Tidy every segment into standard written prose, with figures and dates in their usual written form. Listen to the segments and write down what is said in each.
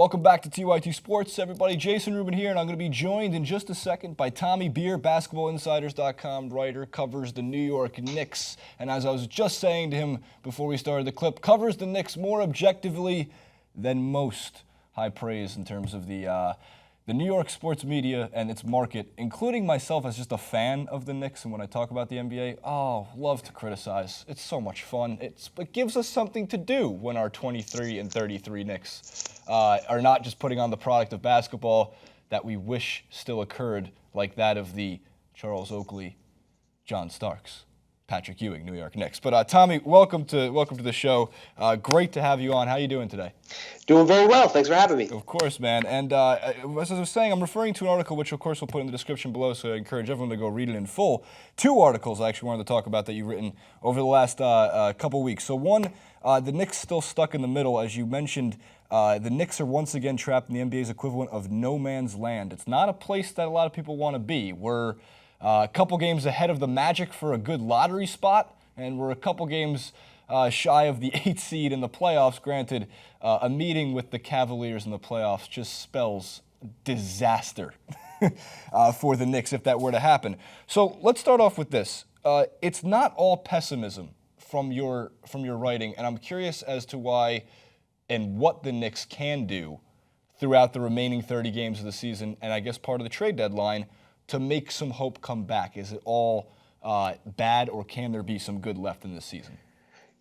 Welcome back to TYTSports, everybody. Jason Rubin here, and I'm going to be joined in just a second by Tommy Beer, BasketballInsiders.com writer, covers the New York Knicks. And as I was just saying to him before we started the clip, covers the Knicks more objectively than most. High praise in terms of the New York sports media and its market, including myself as just a fan of the Knicks. And when I talk about the NBA, love to criticize. It's so much fun. It gives us something to do when our 23-33 Knicks are not just putting on the product of basketball that we wish still occurred, like that of the Charles Oakley, John Starks, Patrick Ewing, New York Knicks. But Tommy, welcome to the show. Great to have you on. How you doing today? Doing very well. Thanks for having me. Of course, man. And as I was saying, I'm referring to an article which, of course, we'll put in the description below, so I encourage everyone to go read it in full. Two articles I actually wanted to talk about that you've written over the last couple weeks. So one, the Knicks still stuck in the middle. As you mentioned, the Knicks are once again trapped in the NBA's equivalent of no man's land. It's not a place that a lot of people want to be. We're a couple games ahead of the Magic for a good lottery spot, and we're a couple games shy of the 8th seed in the playoffs. Granted, a meeting with the Cavaliers in the playoffs just spells disaster for the Knicks if that were to happen. So let's start off with this. It's not all pessimism from your writing, and I'm curious as to why and what the Knicks can do throughout the remaining 30 games of the season, and I guess part of the trade deadline, to make some hope come back. Is it all bad, or can there be some good left in this season?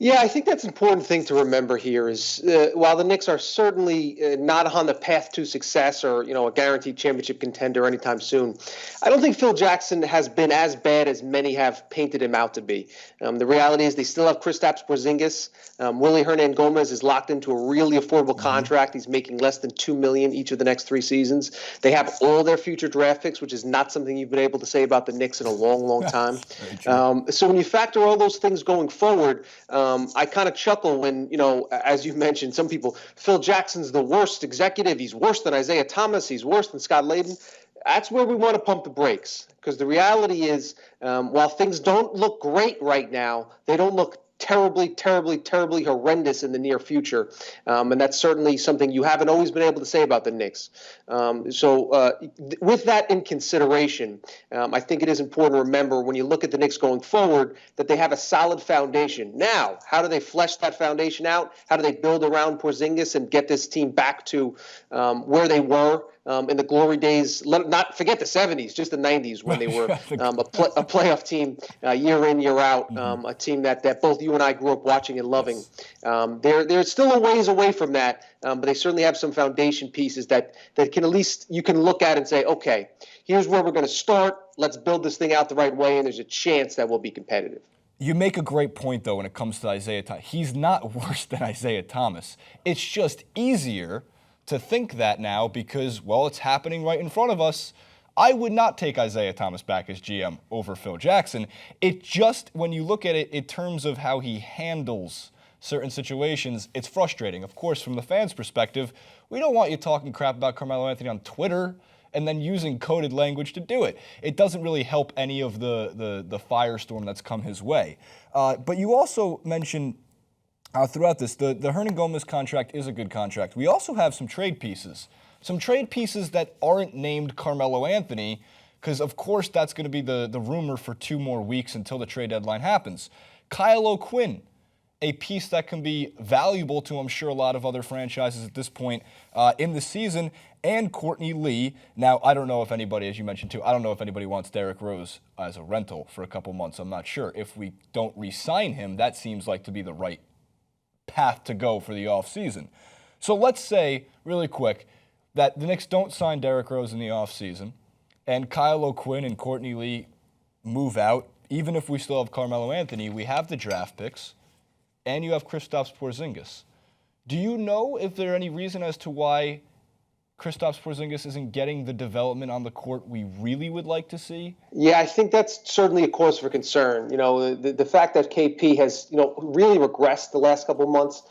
Yeah, I think that's an important thing to remember here is while the Knicks are certainly not on the path to success or, a guaranteed championship contender anytime soon, I don't think Phil Jackson has been as bad as many have painted him out to be. The reality is they still have Kristaps Porzingis. Willie Hernangomez is locked into a really affordable contract. He's making less than $2 million each of the next 3 seasons. They have all their future draft picks, which is not something you've been able to say about the Knicks in a long, long time. So when you factor all those things going forward, I kind of chuckle when, as you mentioned, some people, Phil Jackson's the worst executive. He's worse than Isaiah Thomas. He's worse than Scott Layden. That's where we want to pump the brakes, because the reality is, while things don't look great right now, they don't look terribly horrendous in the near future. And that's certainly something you haven't always been able to say about the Knicks. So with that in consideration, I think it is important to remember when you look at the Knicks going forward that they have a solid foundation. Now, how do they flesh that foundation out? How do they build around Porzingis and get this team back to where they were in the glory days? Not forget the 70s, just the 90s when they were a playoff team year in, year out, a team that both you and I grew up watching and loving. They're still a ways away from that, but they certainly have some foundation pieces that can at least you can look at and say, okay, here's where we're going to start. Let's build this thing out the right way, and there's a chance that we'll be competitive. You make a great point, though, when it comes to Isaiah Thomas. He's not worse than Isaiah Thomas. It's just easier to think that now because, well, it's happening right in front of us. I would not take Isaiah Thomas back as GM over Phil Jackson. It just, when you look at it in terms of how he handles certain situations, it's frustrating. Of course, from the fans' perspective, we don't want you talking crap about Carmelo Anthony on Twitter and then using coded language to do it. It doesn't really help any of the firestorm that's come his way. But you also mentioned throughout this, the Hernangomez contract is a good contract. We also have some trade pieces. Some trade pieces that aren't named Carmelo Anthony, because, of course, that's going to be the rumor for 2 more weeks until the trade deadline happens. Kyle O'Quinn, a piece that can be valuable to, I'm sure, a lot of other franchises at this point in the season, and Courtney Lee. Now, I don't know if anybody, as you mentioned too, I don't know if anybody wants Derrick Rose as a rental for a couple months. I'm not sure. If we don't re-sign him, that seems like to be the right path to go for the offseason. So let's say, really quick, that the Knicks don't sign Derrick Rose in the offseason, and Kyle O'Quinn and Courtney Lee move out. Even if we still have Carmelo Anthony, we have the draft picks, and you have Kristaps Porzingis. Do you know if there any reason as to why Kristaps Porzingis isn't getting the development on the court we really would like to see? Yeah, I think that's certainly a cause for concern. The fact that KP has, really regressed the last couple of months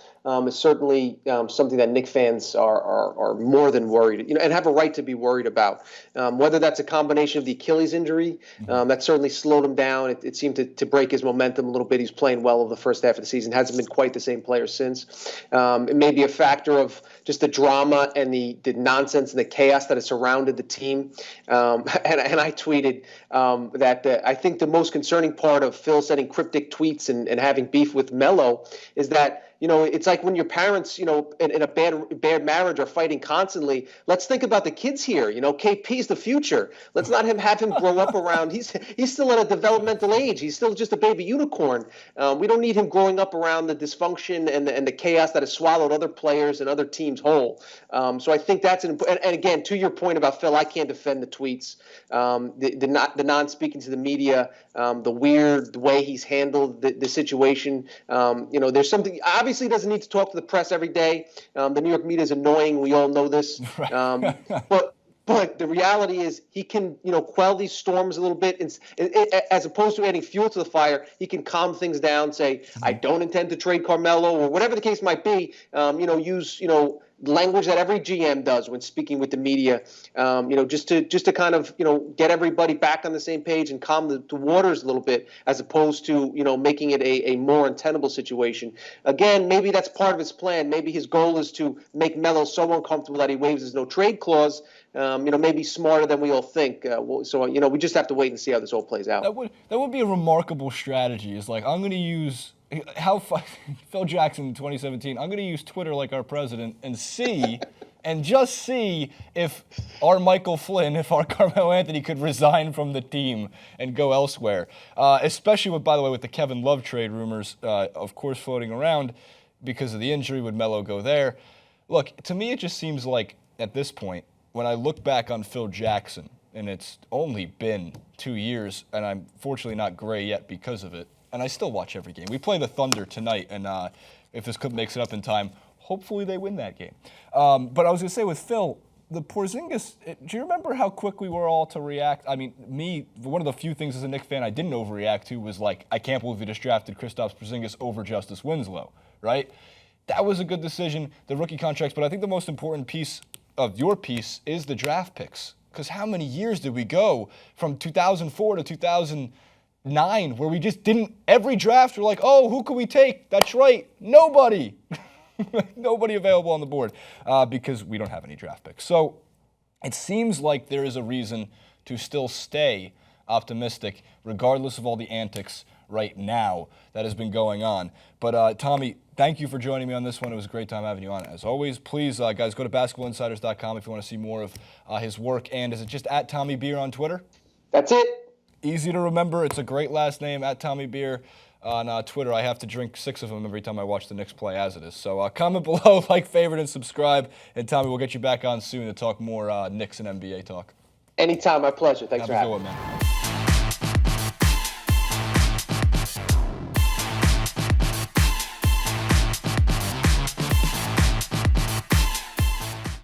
is certainly something that Knicks fans are more than worried, and have a right to be worried about. Whether that's a combination of the Achilles injury, that certainly slowed him down. It seemed to break his momentum a little bit. He's playing well over the first half of the season. Hasn't been quite the same player since. It may be a factor of just the drama and the nonsense and the chaos that has surrounded the team. And I tweeted that I think the most concerning part of Phil sending cryptic tweets and having beef with Melo is that, it's like when your parents, in a bad marriage are fighting constantly. Let's think about the kids here. KP's the future. Let's not have him grow up around. He's still at a developmental age. He's still just a baby unicorn. We don't need him growing up around the dysfunction and the chaos that has swallowed other players and other teams whole. So I think that's and again, to your point about Phil, I can't defend the tweets, the non-speaking to the media, the weird way he's handled the situation. There's something. Obviously, he doesn't need to talk to the press every day. The New York media is annoying. We all know this. Right. But the reality is he can, quell these storms a little bit. As opposed to adding fuel to the fire, he can calm things down, say, I don't intend to trade Carmelo, or whatever the case might be, use, language that every GM does when speaking with the media, just to kind of, get everybody back on the same page and calm the waters a little bit, as opposed to, making it a more untenable situation. Again, maybe that's part of his plan. Maybe his goal is to make Melo so uncomfortable that he waives his no trade clause. Maybe smarter than we all think. So we just have to wait and see how this all plays out. That would be a remarkable strategy. Is like, I'm going to use Phil Jackson in 2017. I'm going to use Twitter like our president and just see if our Michael Flynn, if our Carmelo Anthony could resign from the team and go elsewhere. Especially by the way, with the Kevin Love trade rumors, of course, floating around because of the injury. Would Melo go there? Look, to me, it just seems like at this point, when I look back on Phil Jackson, and it's only been 2 years, and I'm fortunately not gray yet because of it, and I still watch every game. We play the Thunder tonight, and if this cup makes it up in time, hopefully they win that game. But I was going to say with Phil, the Porzingis, do you remember how quick we were all to react? I mean, one of the few things as a Knicks fan I didn't overreact to was like, I can't believe we just drafted Kristaps Porzingis over Justice Winslow, right? That was a good decision, the rookie contracts, but I think the most important piece of your piece is the draft picks. Because how many years did we go from 2004 to 2009 where we just didn't, every draft we're like, oh, who could we take? That's right, nobody. Nobody available on the board because we don't have any draft picks. So it seems like there is a reason to still stay optimistic regardless of all the antics right now that has been going on. But Tommy, thank you for joining me on this one. It was a great time having you on. As always, please, guys, go to basketballinsiders.com if you want to see more of his work. And is it just at Tommy Beer on Twitter? That's it. Easy to remember. It's a great last name, at Tommy Beer on Twitter. I have to drink 6 of them every time I watch the Knicks play as it is. So comment below, like, favorite, and subscribe. And Tommy, we'll get you back on soon to talk more Knicks and NBA talk. Anytime. My pleasure. Thanks for having me. Have a good one, man.